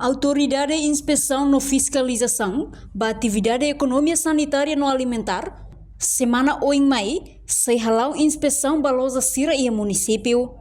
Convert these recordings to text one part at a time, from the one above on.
Autoridade de Inspeção no Fiscalização da Atividade Econômica Sanitária no Alimentar, semana 8 de maio, se halau inspeção balosa Sira e município.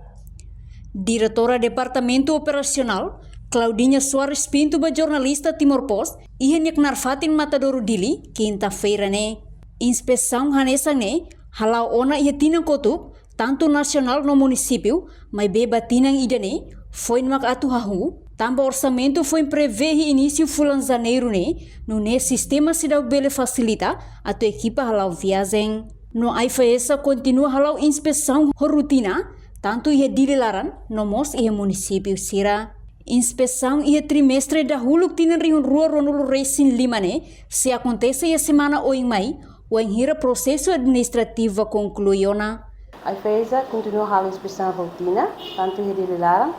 Diretora Departamento Operacional, Claudinha Soares Pinto, jornalista Timor Post, e hendak narfatin Matadouro Dili, quinta-feira ne. Inspeção hanesa ne, halau ona ia tinang kotuk, tanto nasional no município, mas beba tinang idane, foi no atu hahu, tamba orçamento foi prever início fulan janeiro ne, no sistema se dá bele facilita a tua equipa halau viagem. No AIFESA continua halau inspeção rotina, tanto ia dilaran no mos ia município Sira. Inspeção ia trimestre da huluk tinan riun rua ronulu racing limane, se acontece ia semana 8 de maio, o enhira processo administrativo concluiona. A IFESA continua a inspeção rotina, tanto ia dilaran.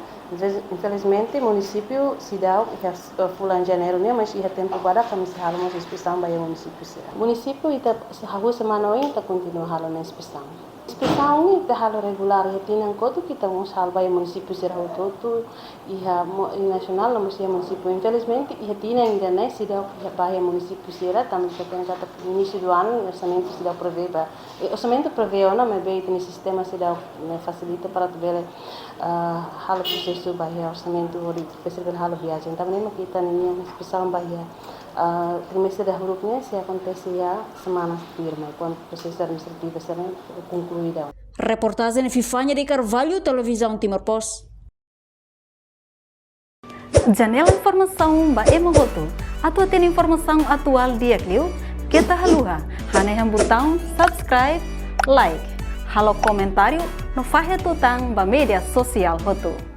Infelizmente, o município se dá fulan janeiro, né? Mas ia tempo para kami se halamos inspeção para o município Sira. O município ita hagu semana hoje ita continua halando inspeção. Inspeção ita halo regular, ia tinang kotu kita mos hal para o município Sira todo ia nasional no município. Infelizmente, ia tinang ainda né se dá para o município Sira, também se tem kata início do ano, orçamento se dá prevê para orçamento prevê ona, mas bem tem sistema se dá facilita para tu ver hal processo bahia orçamento ori perceber hal viagem também kita nih inspeção bahia trimestre dahulunya se acontece ya semana firma quando processo administrativo será concluído. Reportagem Fifanya de Carvalho, Televisão Timor Post. Janela informação ba emogoto. Atua tem informação atual dia Clio. Kita haluha, haneham botão subscribe, like, halo comentário no faixa tutang ba media sosial hotu.